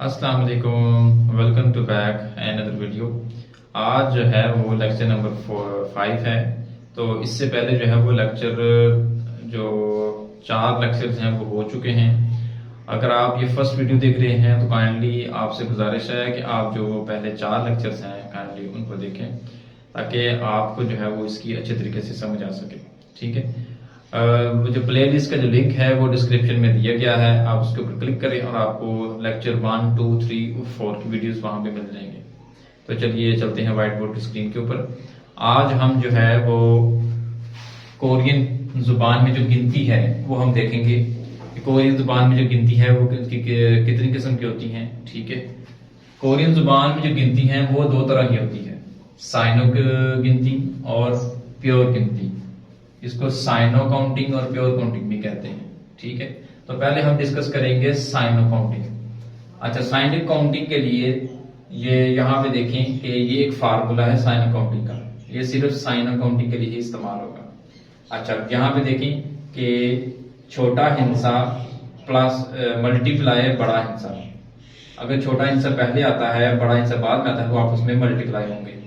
अस्सलाम वालेकुम, welcome to back another video. आज जो है वो लेक्चर नंबर 5 है। तो इससे पहले जो है वो लेक्चर जो 4 लेक्चर्स हैं वो हो चुके हैं। अगर आप ये फर्स्ट वीडियो देख रहे हैं तो काइंडली आपसे गुजारिश है कि आप जो पहले 4 लेक्चर्स हैं काइंडली उनको देखें, ताकि आपको जो है वो इसकी अच्छे तरीके से समझ आ सके। ठीक है। वो जो प्ले लिस्ट का जो लिंक है वो डिस्क्रिप्शन में दिया गया है, आप उसके ऊपर क्लिक करें और आपको लेक्चर 1, 2, 3 और 4 की वीडियोस वहां पे मिल जाएंगे। तो चलिए चलते हैं व्हाइट बोर्ड की स्क्रीन के ऊपर। आज हम जो है वो कोरियन जुबान में जो गिनती है वो हम देखेंगे कि कोरियन जुबान में जो गिनती है वो कितनी किस्म की होती हैं। ठीक है। कोरियन जुबान में जो गिनती है वो 2 तरह की होती है, साइनो गिनती और प्योर गिनती। इसको साइनो काउंटिंग और प्योर काउंटिंग भी कहते हैं। ठीक है। तो पहले हम डिस्कस करेंगे साइनो काउंटिंग। अच्छा, साइनो काउंटिंग के लिए ये यहाँ पे देखें कि ये एक फार्मूला है साइनो काउंटिंग का, ये सिर्फ साइनो काउंटिंग के लिए ही इस्तेमाल होगा। अच्छा, यहाँ पे देखें कि छोटा हिंसा प्लस मल्टीप्लाई बड़ा हिंसा। अगर छोटा हिंसा पहले आता है बड़ा हिंसा बाद में आता है तो आपस में मल्टीप्लाई होंगे।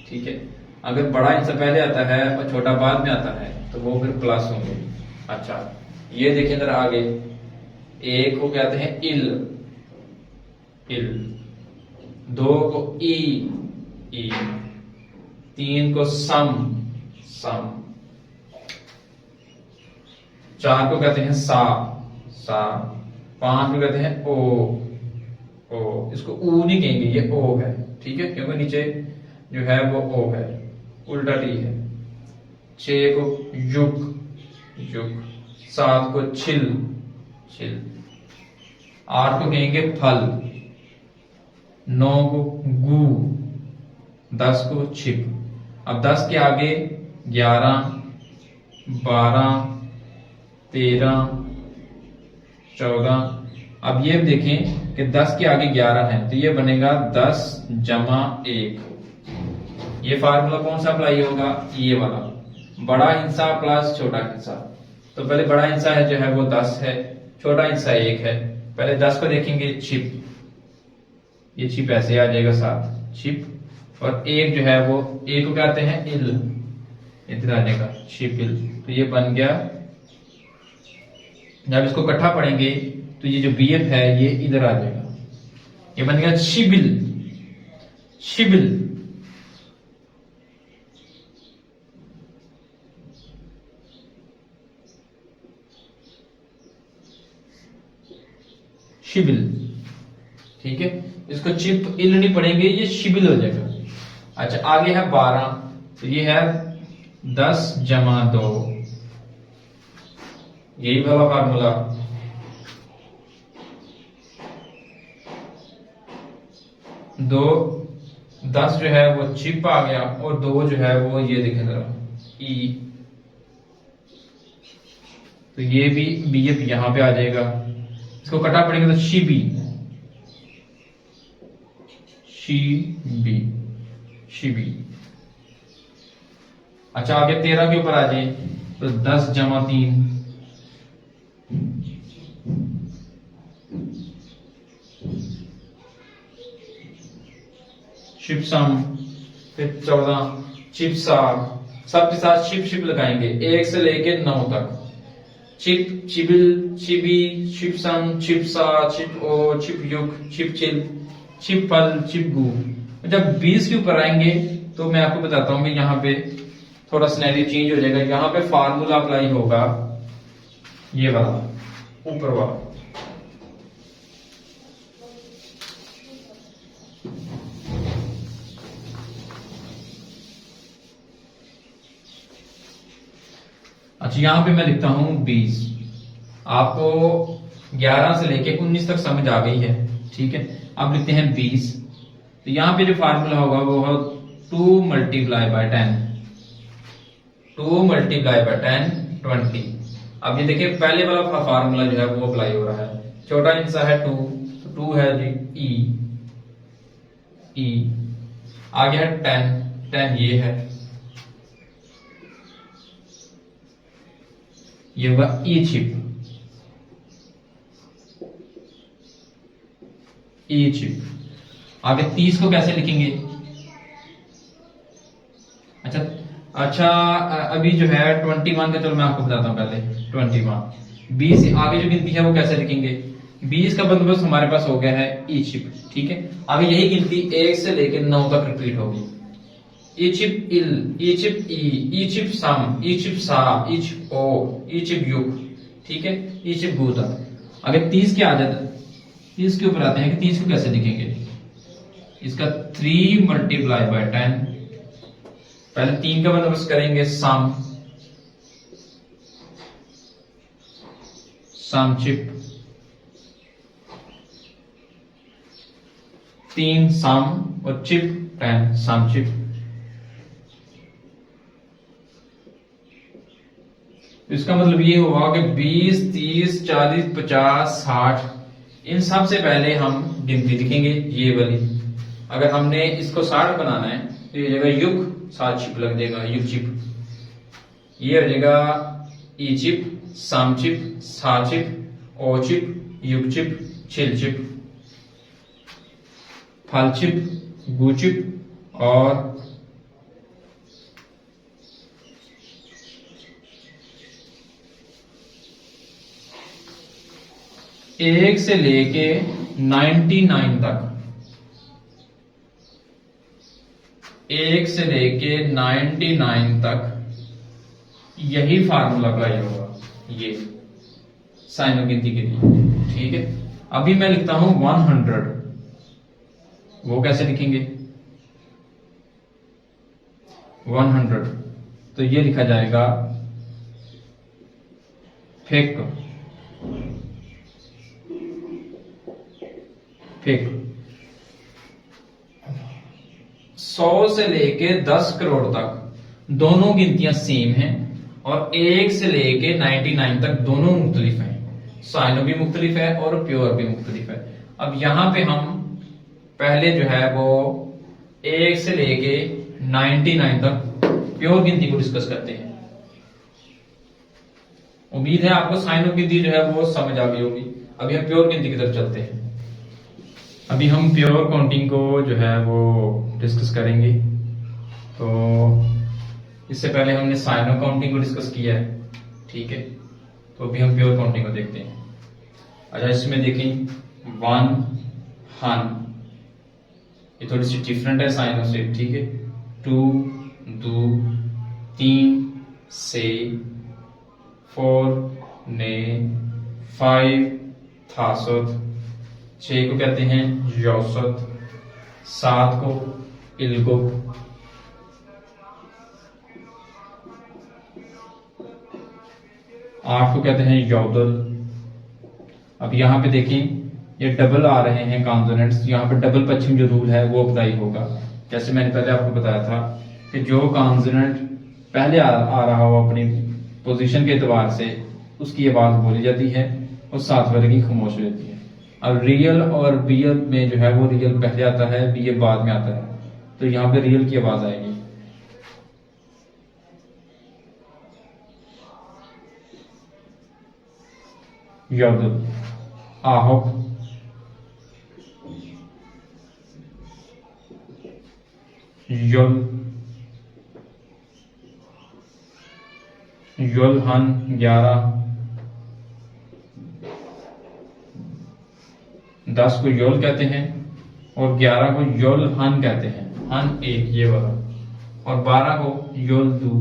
ठीक है। अगर बड़ा हिंसा पहले आता है और छोटा बाद में आता है तो वो फिर प्लस होंगे। अच्छा, ये देखिए इधर आगे, एक को कहते हैं इल, इल, 2 को ई, ई, 3 को सम, सम, 4 को कहते हैं सा, सा, 5 को कहते हैं ओ, ओ। इसको ऊ नहीं कहेंगे, ये ओ है। ठीक है, क्योंकि नीचे जो है वो ओ है, उल्टा टी है। 6 को युग, युग, 7 को छिल, छिल, 8 को कहेंगे फल, 9 को गु, 10 को छिप। अब 10 के आगे 11, 12, 13, 14। अब ये देखें कि 10 के आगे 11 है तो ये बनेगा 10 जमा 1। ये फार्मूला कौन सा अप्लाई होगा? ये वाला, बड़ा हिंसा प्लस छोटा हिंसा। तो पहले बड़ा हिंसा है जो है वो 10 है, छोटा हिंसा 1 है। पहले 10 को देखेंगे छिप, ये छिप ऐसे आ जाएगा साथ छिप, और 1 जो है वो 1 को कहते हैं इल, इधर आ जाएगा छिप इल। तो ये बन गया, जब इसको इकट्ठा पढ़ेंगे तो ये जो बीएफ है ये इधर आ जाएगा, ये बन गया शिबिल, शिबिल। शिबिल। ठीक है, इसको चिप इल नहीं पढ़ेंगे, ये शिबिल हो जाएगा। अच्छा, आगे है 12, तो ये है 10 जमा 2, यही वाला फार्मूला। 2, 10 जो है वो चिप आ गया, और 2 जो है वो ये देखें जरा ई, तो ये भी बीएफ यहां पे आ जाएगा। इसको कटा पड़ेंगे तो शिबी, शिबी, शिबी। अच्छा, आगे 13 के ऊपर आ जाए तो 10 जमा 3, शिपसम। फिर 14 चिपसार, सबके साथ शिप शिप लगाएंगे 1 से लेके 9 तक। चिप, चिबिल, चिबी, चिपसम, चिपसा, चिप ओ, चिप युग, चिप चिल, चिप फल, चिप गु। जब 20 के ऊपर आएंगे तो मैं आपको बताता हूं कि यहाँ पे थोड़ा सिनेरियो चेंज हो जाएगा। यहाँ पे फार्मूला अप्लाई होगा ये वाला, ऊपर वाला। अच्छा, यहां पे मैं लिखता हूं 20। आपको 11 से लेके 19 तक समझ आ गई है। ठीक है, अब लिखते हैं 20। तो यहां पे जो फार्मूला होगा वो है 2 मल्टीप्लाई बाय 10, 2 मल्टीप्लाई बाय 10 20। अब ये देखिए पहले वाला फार्मूला जो है वो अप्लाई हो रहा है। छोटा हिस्सा है 2, तो 2 है जी ई, ई। आगे है 10, 10 ये है, ये होगा ई छिप। इजिप्ट। आगे 30 को कैसे लिखेंगे? अच्छा अच्छा, अभी जो है 21 का, चलो मैं आपको बताता हूँ पहले 21। 20 से आगे जो गिनती है वो कैसे लिखेंगे? 20 का बंदोबस्त हमारे पास हो गया है इजिप्ट, ठीक है। अभी यही गिनती 1 से लेकर 9 तक रिपीट होगी। इजिप्ट इल, इजिप्ट ई, इजिप्ट सम, इजिप्ट सा, इजिप्ट ओ, इजिप्ट युग, ठीक है, इजिप्ट गुदा। अगर 30 के आ जाते, 30 के ऊपर आते हैं कि 30 को कैसे लिखेंगे? इसका 3 मल्टीप्लाई बाय 10। पहले 3 का बंदोबस्त करेंगे, सम, समचिप, 3 सम और चिप 10 समचिप। इसका मतलब ये हुआ कि 20, 30, 40, 50, 60, इन सब से पहले हम गिनती लिखेंगे ये वाली। अगर हमने इसको 60 बनाना है तो ये जगह युग 7 चिप लग जाएगा, युग चिप। ये हो जाएगा इजिप्ट, समचिप, साचिप, ओचिप, युग चिप, छिल चिप, फल चिप, गुचिप और एक से लेके 99 तक, 1 से लेके 99 तक यही फार्मूला अप्लाई होगा, ये साइनो गिनती के लिए, ठीक है। अभी मैं लिखता हूं 100, वो कैसे लिखेंगे? 100 तो ये लिखा जाएगा फेक, फेक। 100 से लेके 10 करोड़ तक दोनों गिनतियां सेम हैं और 1 से लेके 99 तक दोनों मुख्तलिफ हैं। साइनो भी मुख्तलिफ है और प्योर भी मुख्तलिफ है। अब यहां पे हम पहले जो है वो 1 से लेके 99 तक प्योर गिनती को डिस्कस करते हैं। उम्मीद है आपको साइनो गिनती जो है वो समझ आ गई होगी। अभी हम प्योर गिनती की तरफ चलते हैं। अभी हम प्योर काउंटिंग को जो है वो डिस्कस करेंगे। तो इससे पहले हमने साइनो काउंटिंग को डिस्कस किया है, ठीक है। तो अभी हम प्योर काउंटिंग को देखते हैं। अच्छा, इसमें देखें 1 हन, ये थोड़ी सी डिफरेंट है साइनो से, ठीक है। 2 दो, 3 से, 4 ने, 5 थासत, 6 को कहते हैं यौसत, 7 को इल्गो, 8 को कहते हैं यौदल। अब यहां पे देखें ये डबल आ रहे हैं कॉन्सोनेंट्स, यहाँ पे डबल पश्चिम जो रूल है वो अप्लाई होगा। जैसे मैंने पहले आपको बताया था कि जो कॉन्सोनेंट पहले आ रहा हो अपनी पोजीशन के एतबार से उसकी आवाज बोली जाती है और साथ वाले की खामोश हो जाती है। अब रियल और बीएल में जो है वो रियल पहले आता है, बीएल बाद में आता है, तो यहाँ पे रियल की आवाज आएगी। यौदल, आहब, युल, युलहन 11, 10 को युल कहते हैं और 11 को युलहन कहते हैं, हन 1 ये वाला, और 12 को युल 2।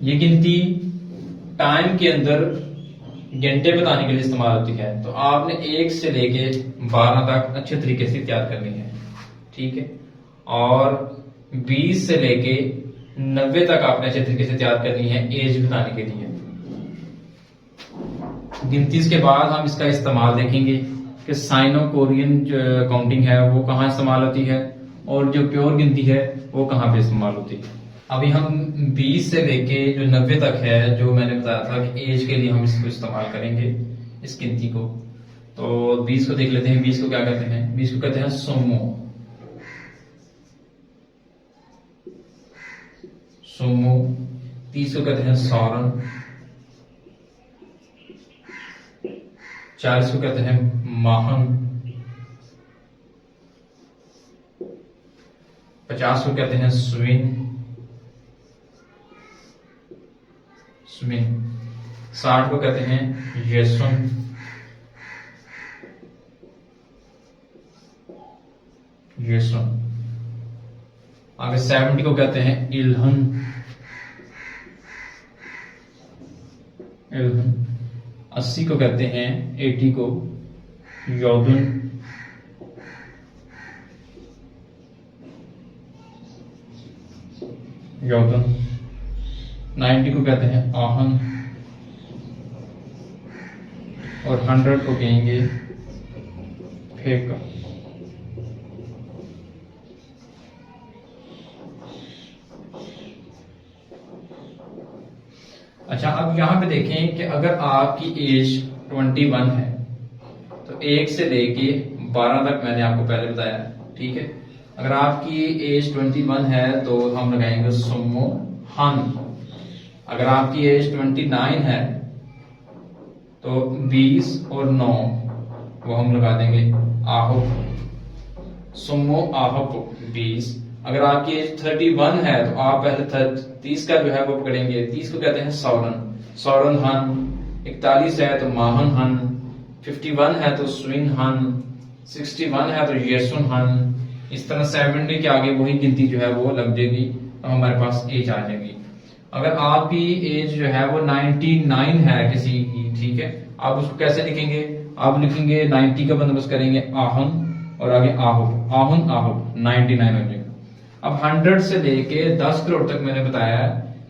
ये गिनती टाइम के अंदर घंटे बताने के लिए इस्तेमाल होती है। तो आपने 1 से लेके 12 तक अच्छे तरीके से तैयार करनी है, ठीक है। और 20 से लेके 90 तक आपने अच्छे तरीके से तैयार करनी है एज बताने के लिए। गिनती के बाद हम इसका इस्तेमाल देखेंगे कि साइनो कोरियन काउंटिंग है वो कहाँ इस्तेमाल होती है और जो प्योर गिनती है वो कहाँ पे इस्तेमाल होती है। अभी हम 20 से लेके जो 90 तक है, जो मैंने बताया था कि एज के लिए हम इसको इस्तेमाल करेंगे इस गिनती को। तो 20 को देख लेते हैं। 20 को क्या कहते हैं? 20 को कहते हैं सोमो, सोमो। 30 को कहते हैं सौरन, 40 को कहते हैं माहन, 50 को कहते हैं स्विन, 60 को कहते हैं येसुन, आगे 70 को कहते हैं इल्हन, 80 को कहते हैं 80 को योदुन, 90 को कहते हैं आहन, और 100 को कहेंगे फेक। अच्छा, अब यहां पे देखें कि अगर आपकी एज 21 है तो 1 से लेके 12 तक मैंने आपको पहले बताया, ठीक है। अगर आपकी एज 21 है तो हम लगाएंगे सुमो हन। अगर आपकी एज 29 है तो 20 और 9 वो हम लगा देंगे आहो, सुमो आहो 20। अगर आपकी एज 31 है तो आप पहले 30 का जो है वो पकड़ेंगे, 30 को कहते हैं सौरन हन, 41 है तो माहन हन, 51 है तो स्विंग हन, 61 है तो येसुन हन। इस तरह 70 के आगे वही गिनती जो है वो लग जाएगी, तो हमारे पास एज आ जाएगी। अगर आपकी एज जो है वो 99 है किसी की, ठीक है, आप उसको कैसे लिखेंगे? आप लिखेंगे 90 का बंदोबस्त करेंगे आहन और आगे आहो, आहन आहो 99 हो जाएगा। अब 100 से लेके 10 करोड़ तक मैंने बताया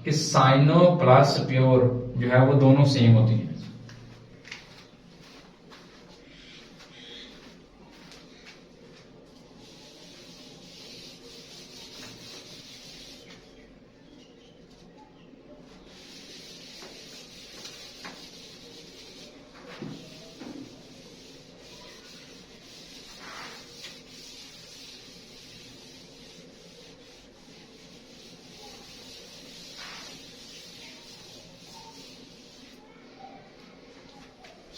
कि साइनो प्लस प्योर जो है वो दोनों सेम होती है।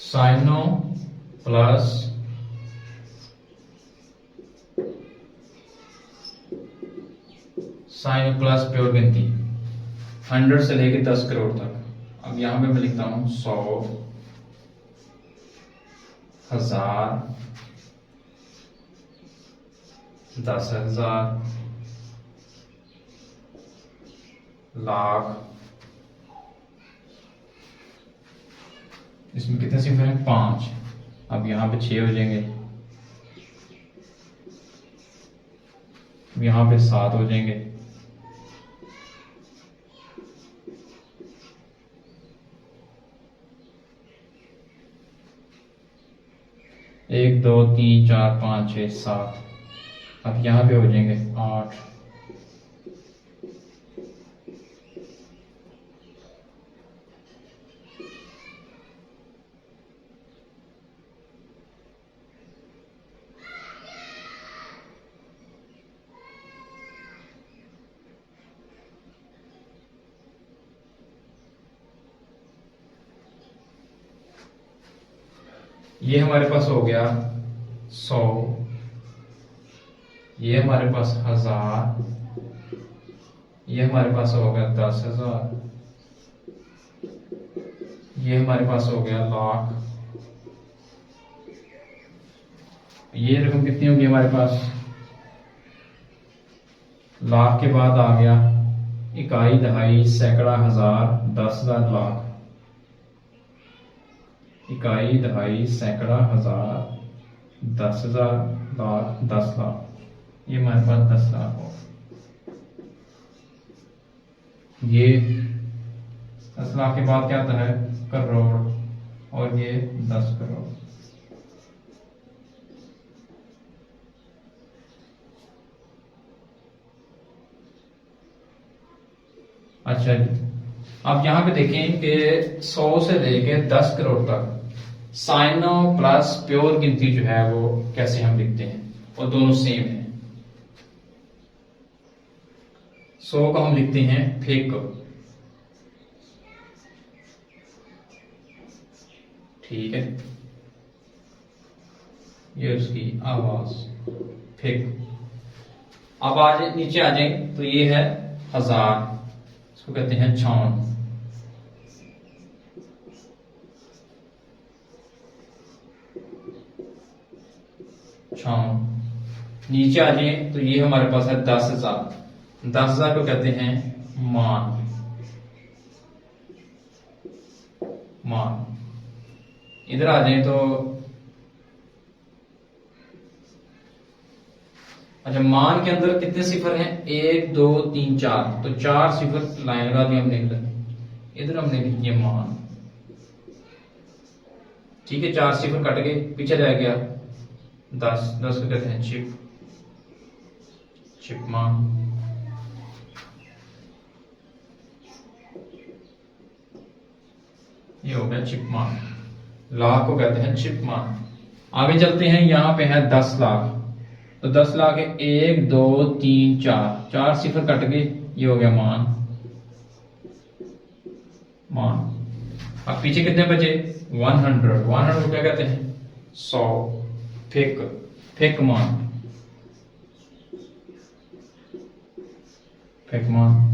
साइनो प्लस प्योर गिनती 100 से लेके 10 करोड़ तक। अब यहां पे मैं लिखता हूं 100, 1000, 10,000, लाख। इसमें कितने सिफर हैं? 5। अब यहां पे 6 हो जाएंगे, यहां पे 7 हो जाएंगे, एक 2 3 4 5 6 7। अब यहां पे हो जाएंगे 8। ये हमारे पास हो गया 100, ये हमारे पास 1000, ये हमारे पास हो गया 10,000, ये हमारे पास हो गया लाख। ये रकम कितनी होगी हमारे पास? लाख के बाद आ गया इकाई, दहाई, सैकड़ा, हजार, 10,000, लाख। इकाई, दहाई, सैकड़ा, हजार, 10,000, लाख, 10 लाख। ये हमारे पास 10 लाख हो। ये 10 लाख के बाद क्या आता है? करोड़, और ये 10 करोड़। अच्छा जी, अब यहां पे देखें कि 100 से लेके 10 करोड़ तक साइनो प्लस प्योर गिनती जो है वो कैसे हम लिखते हैं, और दोनों सेम है। 100 को हम लिखते हैं फेक, ठीक है। ये उसकी आवाज फेक। अब आज नीचे आ जाए तो ये है हजार, इसको कहते हैं छान। छान। नीचे आ जाए तो ये हमारे पास है 10,000। 10,000 को कहते हैं मान। मान। इधर आ जाए तो अच्छा, मान के अंदर कितने सिफर हैं? 1 2 3 4, तो 4 सिफर लाइन लगा दी हमने इधर। इधर हमने लिख दिया मान। ठीक है, 4 सिफर कट गए, पीछे रह गया 10। 10 को कहते हैं चिप। चिप मान। ये हो गया चिप मान। लाख को कहते हैं चिप मान। आगे चलते हैं, यहां पे है 10 लाख। तो 10 लाख है 1 2 3 4, 4 सिफर कट गए, ये हो गया मान। मान। अब पीछे कितने बचे? 100। 100 को क्या कहते हैं? 100। फेक। फेक मान। फेक मान।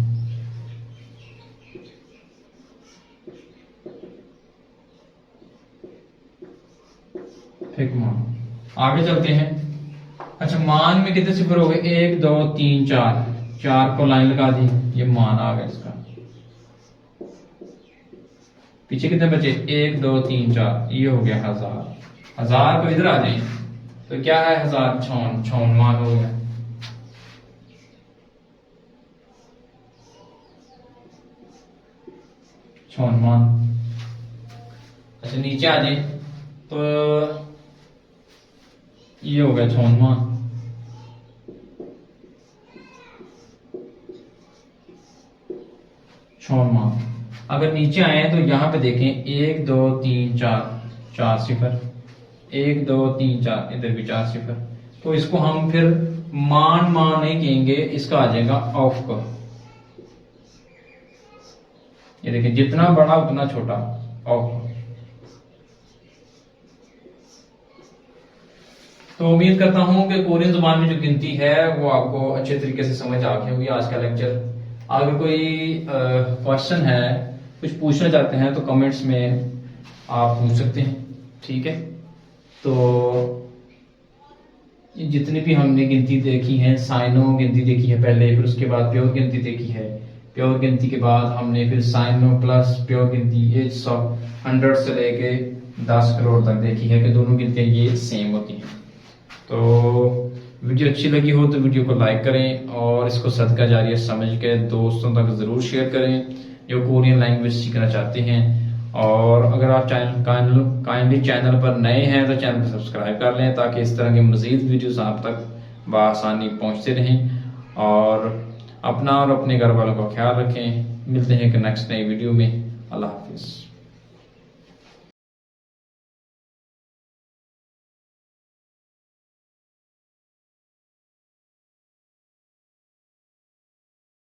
फेक मान। आगे चलते हैं। अच्छा, मान में कितने सिफर हो गए? 1 2 3 4, 4 को लाइन लगा दी, ये मान आ गया इसका। पीछे कितने बचे? 1 2 3 4, ये हो गया 1000। 1000 को इधर आ जाए तो क्या है? 1000 छान। छान मान हो गया। छान मान। अच्छा, नीचे आ जाए तो ये हो गया छान मान। छान मान। अगर नीचे आए तो यहां पे देखें 1 2 3 4, 4 सिफर। 1 2 3 4, इधर भी 4 सिफर। तो इसको हम फिर मान मान नहीं कहेंगे, इसका आ जाएगा ऑफ का। ये देखिए, जितना बड़ा उतना छोटा, ऑफ। तो उम्मीद करता हूं कि कोरियन जुबान में जो गिनती है वो आपको अच्छे तरीके से समझ आ गई होगी आज का लेक्चर। अगर कोई क्वेश्चन है, कुछ पूछना चाहते हैं, तो कमेंट्स में आप पूछ सकते हैं। ठीक है, तो ये जितनी भी हमने गिनती देखी है, साइनो गिनती देखी है पहले, फिर उसके बाद प्योर गिनती देखी है। प्योर गिनती के बाद हमने फिर साइनो प्लस प्योर गिनती, ये 100 से लेके 10 करोड़ तक देखी है कि दोनों गिनतियां ये सेम होती हैं। तो वीडियो अच्छी लगी हो तो वीडियो को लाइक करें और इसको सदका जारिया समझ के दोस्तों तक ज़रूर शेयर करें जो कोरियन लैंग्वेज सीखना चाहते हैं। और अगर आप काइंडली चैनल पर नए हैं तो चैनल को सब्सक्राइब कर लें ताकि इस तरह के मज़ीद वीडियोस आप तक बआसानी पहुंचते रहें। और अपना और अपने घर वालों का ख्याल रखें। मिलते हैं कि नेक्स्ट नई वीडियो में। अल्लाह हाफिज़।